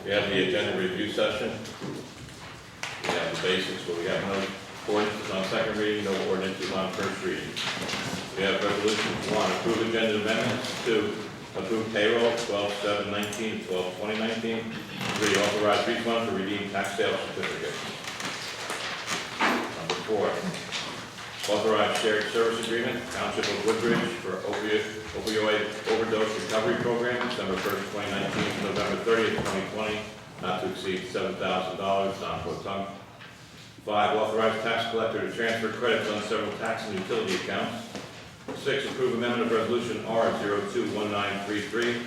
We have the agenda review session. We have the basics, but we have no ordinances on second reading, no ordinances on first reading. We have resolutions: 1, approve agenda amendments; 2, approve payroll 12/7/19 to 12/20/19; 3, authorize refund for redeemed tax sale certificates. Number 4, authorize shared service agreement, Township of Woodbridge for opioid overdose recovery program, December 1st, 2019 to November 30th, 2020, not to exceed $7,000, non-pro-tunc. 5, authorize tax collector to transfer credits on several tax and utility accounts. 6, approve amendment of resolution R021933,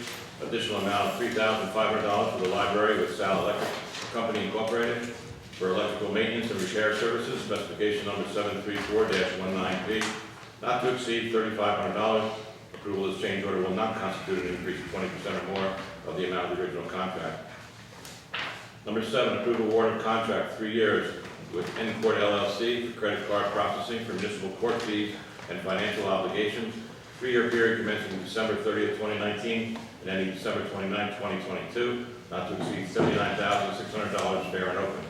additional amount of $3,500 for the library with Sal Electric Company Incorporated for electrical maintenance and repair services, specification number 734-19P, not to exceed $3,500. Approval of this change order will not constitute an increase of 20% or more of the amount of the original contract. Number 7, approve award of contract 3 years with N-Court LLC for credit card processing for municipal court fees and financial obligations, 3-year period commencing December 30th, 2019 and ending December 29th, 2022, not to exceed $79,600 fair and open.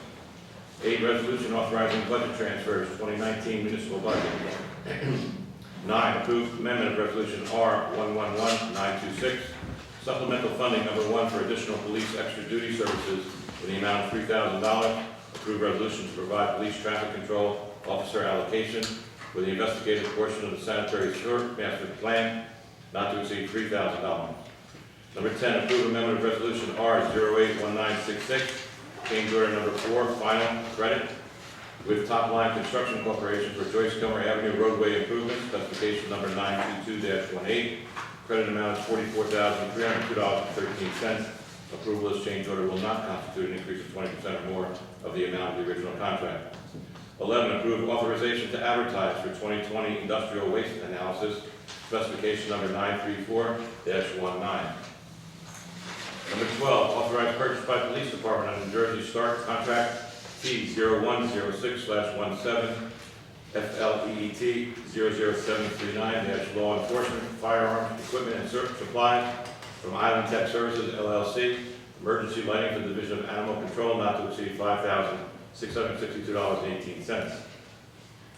8, resolution authorizing budget transfers 2019 municipal budget. 9, approved amendment of resolution R111926, supplemental funding number 1 for additional police extra duty services in the amount of $3,000. Approved resolution to provide police traffic control officer allocation for the investigative portion of the sanitary sewer master plan, not to exceed $3,000. Number 10, approved amendment of resolution R081966, change order number 4, final credit with Top Line Construction Corporation for Joyce Kilmer Avenue roadway improvements, specification number 922-18. Credit amount is $44,302.13. Approval of this change order will not constitute an increase of 20% or more of the amount of the original contract. 11, approve authorization to advertise for 2020 industrial waste analysis, specification number 934-19. Number 12, authorized purchase by police department on New Jersey Start contract T0106/17 FLEET 00739-law enforcement firearms equipment and supplies from Island Tech Services LLC, emergency lighting for the Division of Animal Control, not to exceed $5,662.18.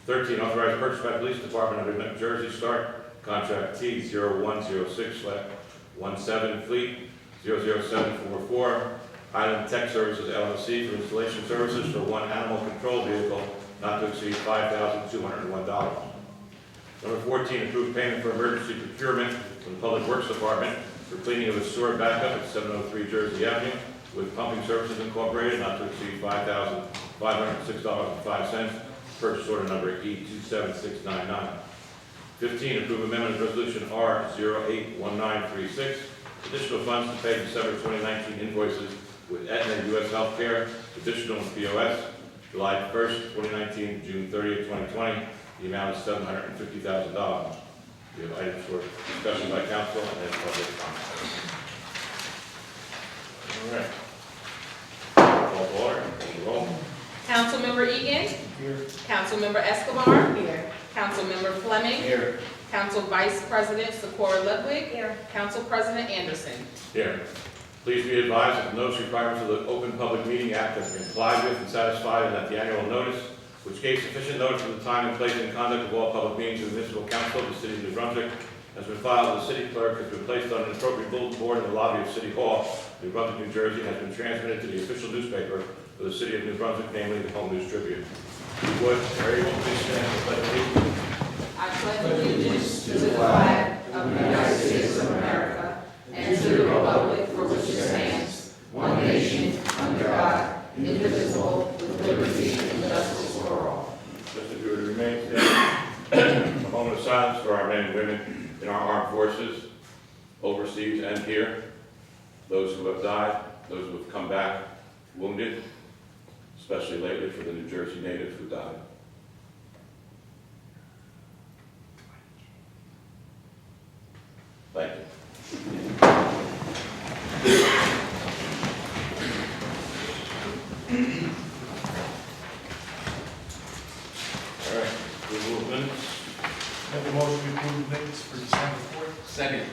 13, authorized purchase by police department under New Jersey Start contract T0106/17 Fleet 00744, Island Tech Services LLC for installation services for 1 animal control vehicle, not to exceed $5,201. Number 14, approved payment for emergency procurement from the Public Works Department for cleaning of a sewer backup at 703 Jersey Avenue with Pumping Services Incorporated, not to exceed $5,506.05. Purchase order number E27699. 15, approve amendment of resolution R081936, additional funds to pay December 2019 invoices with Aetna U.S. Healthcare, additional POS, July 1st, 2019, June 30th, 2020, the amount is $750,000. We have items for discussion by council and then public comment. All right. Call to order. Roll. Councilmember Egan. Here. Councilmember Escobar. Here. Councilmember Fleming. Here. Council Vice President Socorro Ludwig. Here. Council President Anderson. Here. Please be advised that the notice requirements of the Open Public Meeting Act have been complied with and satisfied, and that the annual notice, which gave sufficient notice of the time and place and conduct of all public meetings of the municipal council of the city of New Brunswick, has been filed with the city clerk, has been placed on an appropriate bulletin board in the lobby of City Hall, New Brunswick, New Jersey, and has been transmitted to the official newspaper for the city of New Brunswick, namely the Home News Tribune. Would everyone please stand for the pledge of allegiance? I pledge allegiance to the flag of the United States of America and to the republic for which it stands, one nation, under God, indivisible, with liberty and justice for all. Just if you would remain standing, a moment of silence for our men and women in our armed forces, overseas and here, those who have died, those who have come back wounded, especially lately for the New Jersey native who died. Thank you. All right, approval of minutes. Make a motion to approve minutes for December 4th. Second.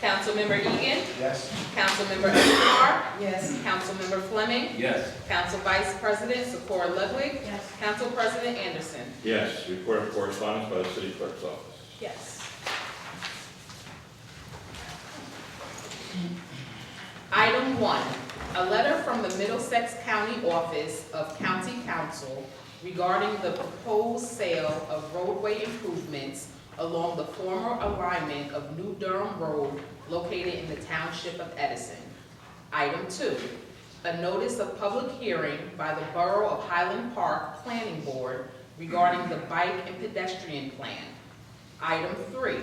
Councilmember Egan. Yes. Councilmember Escobar. Yes. Councilmember Fleming. Yes. Council Vice President Socorro Ludwig. Yes. Council President Anderson. Yes. Report of correspondence by the city clerk's office. Yes. Item 1, a letter from the Middlesex County Office of County Council regarding the proposed sale of roadway improvements along the former alignment of New Durham Road located in the township of Edison. Item 2, a notice of public hearing by the Borough of Highland Park Planning Board regarding the bike and pedestrian plan. Item 3,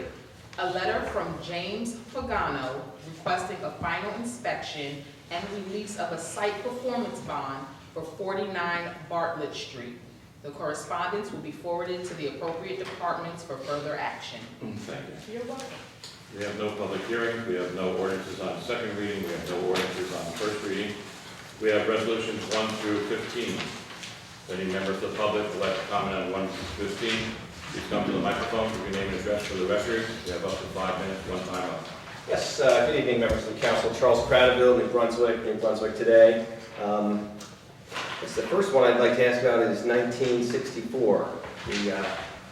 a letter from James Pagano requesting a final inspection and release of a site performance bond for 49 Bartlett Street. The correspondence will be forwarded to the appropriate departments for further action. Thank you. You're welcome. We have no public hearings, we have no ordinances on second reading, we have no ordinances on first reading. We have resolutions 1 through 15. If any members of the public would like to comment on 1 through 15, please come to the microphone, give your name and address for the record. We have up to 5 minutes, one time up. Yes, good evening, members of the council. Charles Prattville, New Brunswick today. It's the first one I'd like to ask about is 1964, the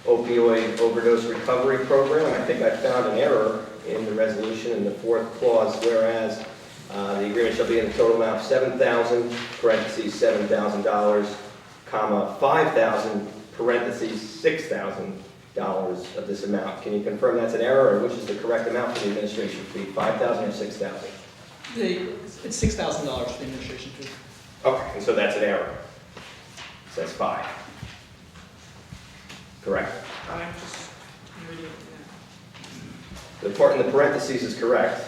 opioid overdose recovery program. I think I found an error in the resolution in the 4th clause, whereas the agreement shall be in the total amount of $7,000, parentheses $7,000, comma, $5,000, parentheses $6,000 of this amount. Can you confirm that's an error, or which is the correct amount for the administration fee, $5,000 or $6,000? It's $6,000 for the administration fee. Okay, and so that's an error. It says 5. Correct. I'm just reading it The part in the parentheses is correct.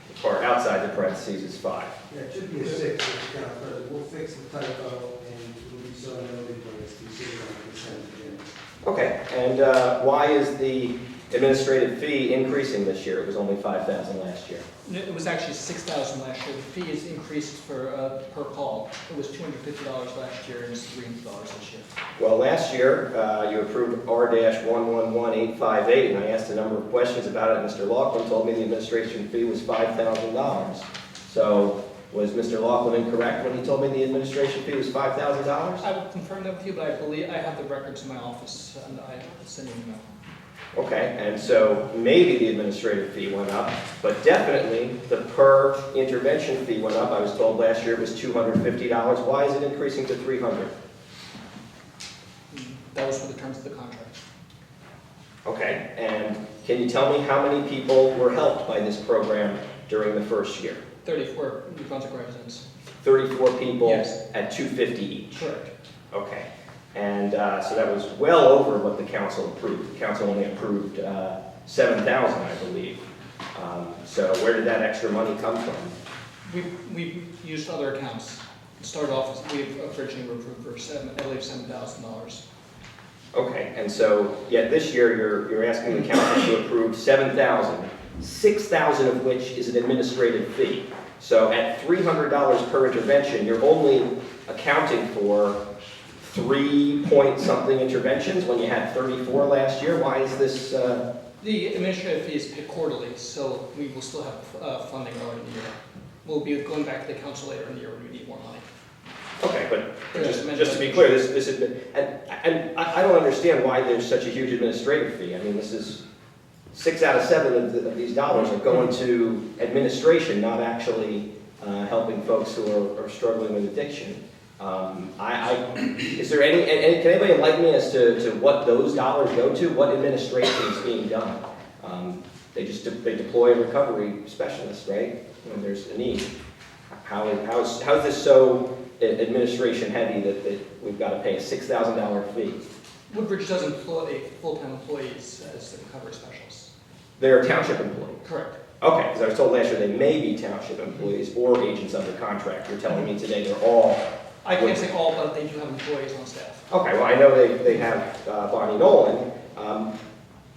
The part outside the parentheses is 5. Yeah, it should be a 6, Mr. Council President. We'll fix the typo and it will be so noted when it's considered on the consent agenda. Okay, and why is the administrative fee increasing this year? It was only $5,000 last year. now. It was actually $6,000 last year. The fee is increased for per call. It was $250 last year and it's $300 this year. Well, last year, you approved R-111858, and I asked a number of questions about it. Mr. Laughlin told me the administration fee was $5,000. So, was Mr. Laughlin incorrect when he told me the administration fee was $5,000? I will confirm that with you, but I believe I have the records in my office and I will send you an email. Okay, and so maybe the administrative fee went up, but definitely the per intervention fee went up. I was told last year it was $250. Why is it increasing to $300? That was for the terms of the contract. Okay, and can you tell me how many people were helped by this program during the first year? 34 New Brunswick residents. 34 people Yes. at $250 each. Correct. Okay, and so that was well over what the council approved. The council only approved $7,000, I believe. So where did that extra money come from? We used other accounts. It started off, we originally were approved for I believe $7,000. Okay, and so yet this year you're asking the council to approve $7,000, $6,000 of which is an administrative fee. So at $300 per intervention, you're only accounting for 3-point-something interventions when you had 34 last year. Why is this? The administrative fee is paid quarterly, so we will still have funding early in the year. We'll be going back to the council later in the year when we need more money. Okay, but just to be clear, this is, and I don't understand why there's such a huge administrative fee. I mean, this is 6 out of 7 of these dollars are going to administration, not actually helping folks who are struggling with addiction. Is there any, can anybody enlighten me as to what those dollars go to? What administration is being done? They deploy a recovery specialist, right? When there's a need. How is this so administration heavy that we've got to pay a $6,000 fee? Woodbridge does employ full-time employees as the recovery specialists. They're a township employee. Correct. Okay, because I was told last year they may be township employees or agents under contract. You're telling me today they're all. I can't say all, but they do have employees on staff. Okay, well, I know they have Bonnie Nolan,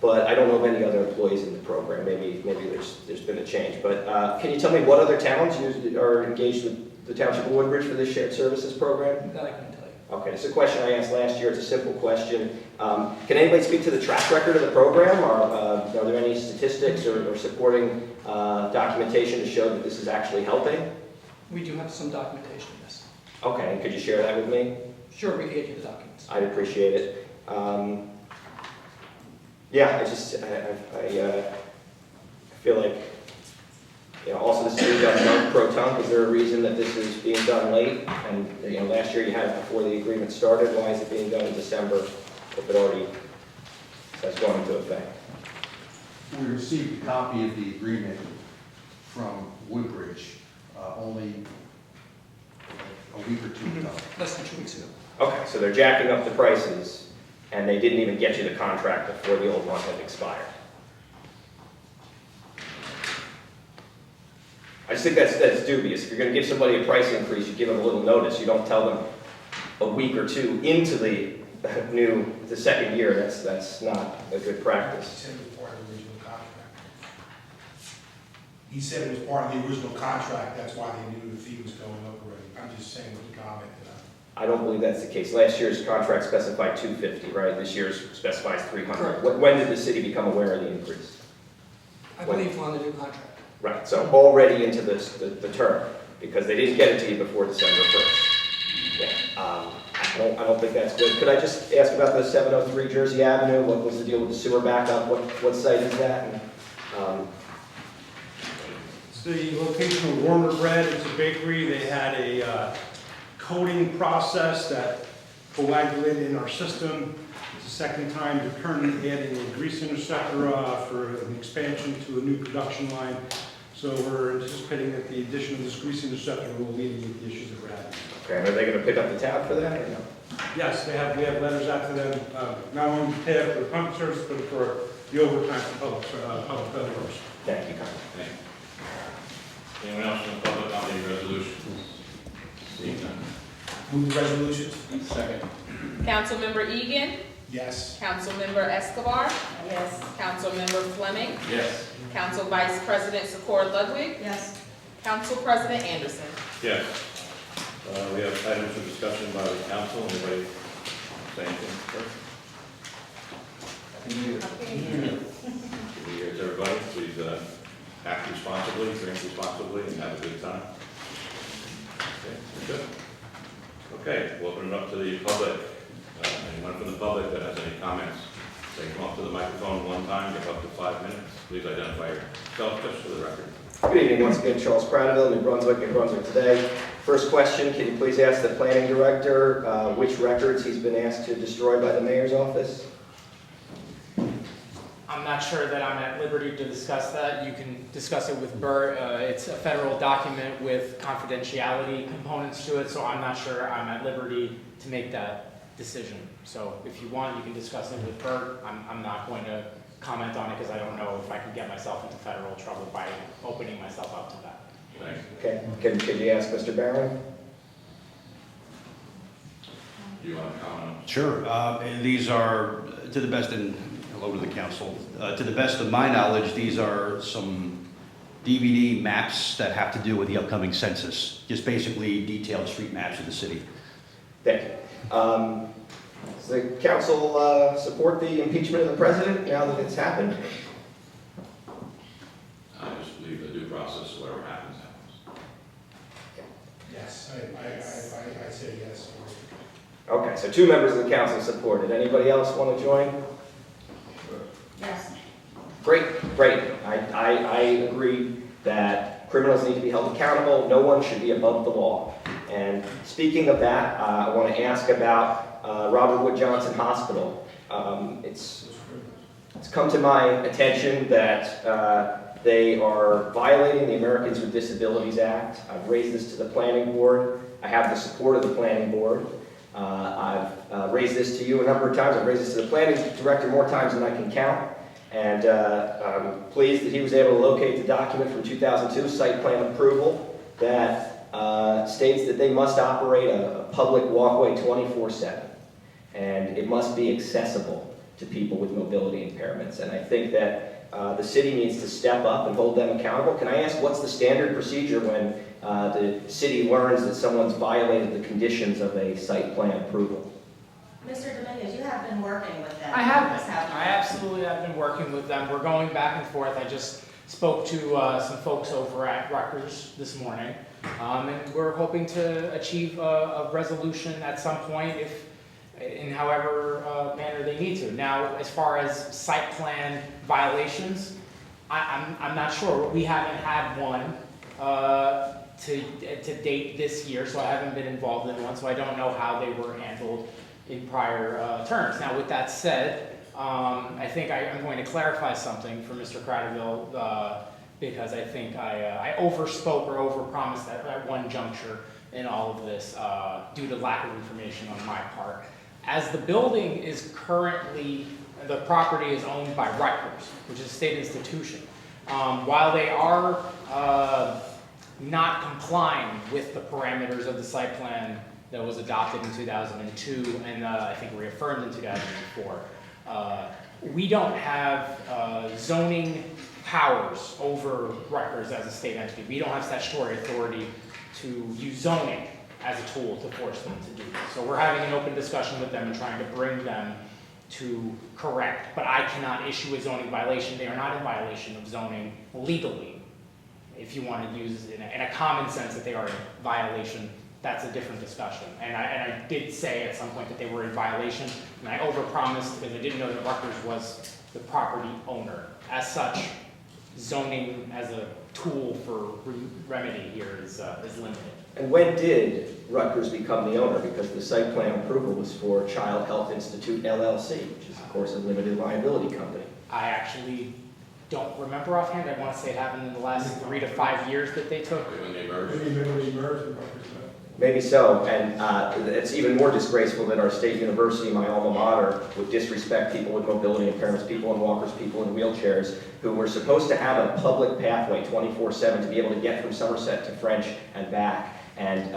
but I don't know of any other employees in the program. Maybe there's been a change. But can you tell me what other towns are engaged with the Township of Woodbridge for this shared services program? That I can tell you. Okay, it's a question I asked last year. It's a simple question. Can anybody speak to the track record of the program? Are there any statistics or supporting documentation to show that this is actually helping? We do have some documentation, yes. Okay, and could you share that with me? Sure, we can get you the documents. I'd appreciate it. Yeah, I feel like, also this is being done non-pro-tunc. Is there a reason that this is being done late? And, last year you had it before the agreement started. Why is it being done in December if it already has gone into effect? We received a copy of the agreement from Woodbridge only a week or two ago. Less than 2 weeks ago. Okay, so they're jacking up the prices, and they didn't even get you the contract before the old one had expired. I just think that's dubious. If you're going to give somebody a price increase, you give them a little notice. You don't tell them a week or two into the second year. That's not a good practice. He said it was part of the original contract. He said it was part of the original contract, that's why they knew the fee was going up already. I'm just saying what he commented on. I don't believe that's the case. Last year's contract specified $250, right? This year's specifies $300. Correct. When did the city become aware of the increase? I believe we're on the new contract. Right, so already into the term, because they didn't get it to you before December 1st. Yeah, I don't think that's good. Could I just ask about the 703 Jersey Avenue? What was the deal with the sewer backup? What site is that? And, It's the location of Warmer Bread. It's a bakery. They had a coating process that coagulated in our system. It's the second time they're currently adding a grease interceptor for an expansion to a new production line. So we're anticipating that the addition of this grease interceptor will alleviate the issues that we're having. okay, and are they going to pick up the tab for that or no? Yes, we have letters out to them, not only to pay for the pump service, but for the overtime for public works. Thank you, Connie. Thank you. Anyone else from the public on the resolution? Seeing none. Move the resolutions? Second. Councilmember Egan. Yes. Councilmember Escobar. Yes. Councilmember Fleming. Yes. Council Vice President Secor Ludwig. Yes. Council President Anderson. Yes. We have items for discussion by the council. Anybody say anything first? Good to hear to everybody. Please act responsibly, drink responsibly, and have a good time. Okay, we're good. Okay, we'll open it up to the public. Anyone from the public that has any comments, they come up to the microphone one time, give up to 5 minutes. Please identify yourself just for the record. Good evening, once again, Charles Prattville, New Brunswick today. First question, can you please ask the planning director which records he's been asked to destroy by the mayor's office? I'm not sure that I'm at liberty to discuss that. You can discuss it with Bert. It's a federal document with confidentiality components to it, so I'm not sure I'm at liberty to make that decision. So if you want, you can discuss it with Bert. I'm not going to comment on it because I don't know if I can get myself into federal trouble by opening myself up to that. Thanks. Okay, could you ask Mr. Barron? Do you want to comment? Sure. These are, to the best, and hello to the council, to the best of my knowledge, these are some DVD maps that have to do with the upcoming census, just basically detailed street maps of the city. Thank you. Does the council support the impeachment of the president now that it's happened? I just believe the due process, whatever happens, happens. Yes, I say yes. Okay, so 2 members of the council support it. Anybody else want to join? Yes. Great. I agree that criminals need to be held accountable. No one should be above the law. And speaking of that, I want to ask about Robert Wood Johnson Hospital. It's come to my attention that they are violating the Americans with Disabilities Act. I've raised this to the planning board. I have the support of the planning board. I've raised this to you a number of times. I've raised this to the planning director more times than I can count. And I'm pleased that he was able to locate the document from 2002, site plan approval, that states that they must operate a public walkway 24/7. And it must be accessible to people with mobility impairments. And I think that the city needs to step up and hold them accountable. Can I ask, what's the standard procedure when the city learns that someone's violated the conditions of a site plan approval? Mr. Dominguez, you have been working with them. I have This been. happened. I absolutely have been working with them. We're going back and forth. I just spoke to some folks over at Rutgers this morning, and we're hoping to achieve a resolution at some point, if in however manner they need to. Now, as far as site plan violations, I'm not sure. We haven't had one to date this year, so I haven't been involved in one, so I don't know how they were handled in prior terms. Now, with that said, I think I'm going to clarify something for Mr. Cradaville, because I think I overspoke or overpromised at one juncture in all of this due to lack of information on my part. As the building is currently, the property is owned by Rutgers, which is a state institution. While they are not complying with the parameters of the site plan that was adopted in 2002 and I think reaffirmed in 2004, we don't have zoning powers over Rutgers as a state entity. We don't have statutory authority to use zoning as a tool to force them to do this. So we're having an open discussion with them and trying to bring them to correct. But I cannot issue a zoning violation. They are not in violation of zoning legally. If you want to use it in a common sense that they are in violation, that's a different discussion. And I did say at some point that they were in violation, and I overpromised because I didn't know that Rutgers was the property owner. As such, zoning as a tool for remedy here is limited. And when did Rutgers become the owner? Because the site plan approval was for Child Health Institute LLC, which is of course a limited liability company. I actually don't remember offhand. I want to say it happened in the last 3 to 5 years that they took. When they merged. Maybe so, and it's even more disgraceful that our state university, my alma mater, would disrespect people with mobility impairments, people in walkers, people in wheelchairs, who were supposed to have a public pathway 24/7 to be able to get from Somerset to French and back. And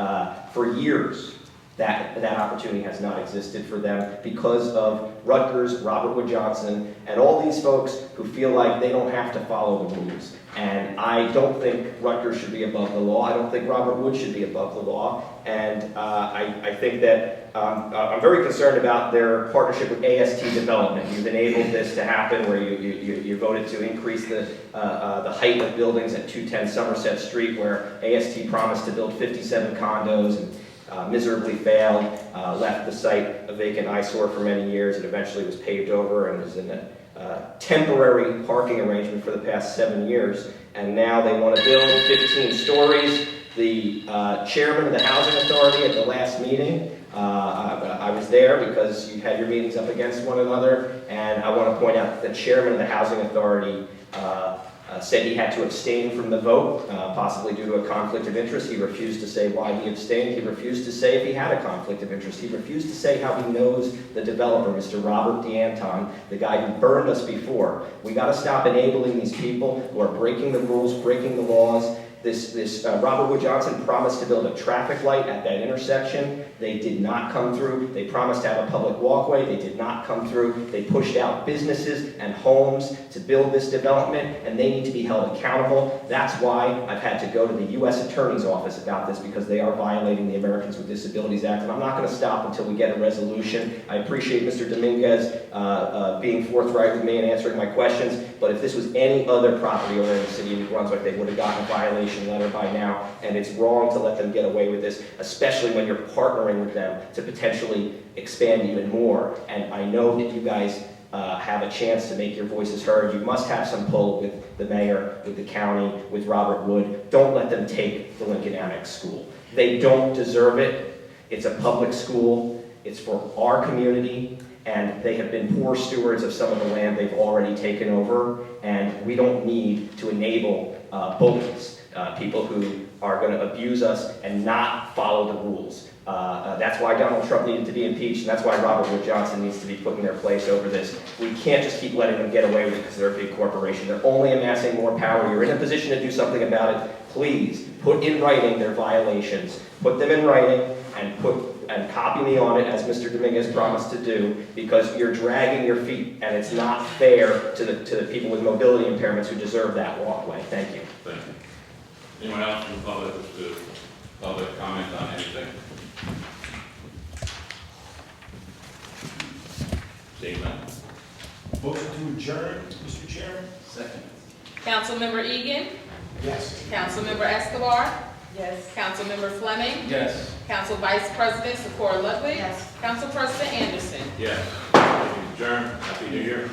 for years, that opportunity has not existed for them because of Rutgers, Robert Wood Johnson, and all these folks who feel like they don't have to follow the rules. And I don't think Rutgers should be above the law. I don't think Robert Wood should be above the law. And I think that I'm very concerned about their partnership with AST Development. You've enabled this to happen where you voted to increase the height of buildings at 210 Somerset Street, where AST promised to build 57 condos and miserably failed, left the site a vacant eyesore for many years. It eventually was paved over and was in a temporary parking arrangement for the past 7 years. And now they want to build 15 stories. The chairman of the Housing Authority at the last meeting, I was there because you had your meetings up against one another, and I want to point out that the chairman of the Housing Authority said he had to abstain from the vote, possibly due to a conflict of interest. He refused to say why he abstained. He refused to say if he had a conflict of interest. He refused to say how he knows the developer, Mr. Robert DeAnton, the guy who burned us before. We got to stop enabling these people who are breaking the rules, breaking the laws. This Robert Wood Johnson promised to build a traffic light at that intersection. They did not come through. They promised to have a public walkway. They did not come through. They pushed out businesses and homes to build this development, and they need to be held accountable. That's why I've had to go to the U.S. Attorney's Office about this, because they are violating the Americans with Disabilities Act, and I'm not going to stop until we get a resolution. I appreciate Mr. Dominguez being forthright with me and answering my questions, but if this was any other property owner in the city of New Brunswick, they would have gotten a violation letter by now, and it's wrong to let them get away with this, especially when you're partnering with them to potentially expand even more. And I know that you guys have a chance to make your voices heard. You must have some pull with the mayor, with the county, with Robert Wood. Don't let them take the Lincoln Annex School. They don't deserve it. It's a public school. It's for our community, and they have been poor stewards of some of the land they've already taken over, and we don't need to enable bullies. People who are going to abuse us and not follow the rules. That's why Donald Trump needed to be impeached, and that's why Robert Wood Johnson needs to be put in their place over this. We can't just keep letting them get away with it because they're a big corporation. They're only amassing more power. You're in a position to do something about it. Please put in writing their violations. Put them in writing and put and copy me on it, as Mr. Dominguez promised to do, because you're dragging your feet, and it's not fair to the people with mobility impairments who deserve that walkway. Thank you. Thank you. Anyone else from the public wish to public comment on anything? Seeing none. Motion to adjourn, Mr. Chairman? Second. Councilmember Egan. Yes. Councilmember Escobar. Yes. Councilmember Fleming. Yes. Council Vice President Socorro Ludwig. Yes. Council President Anderson. Yes. Adjourn. Happy New Year.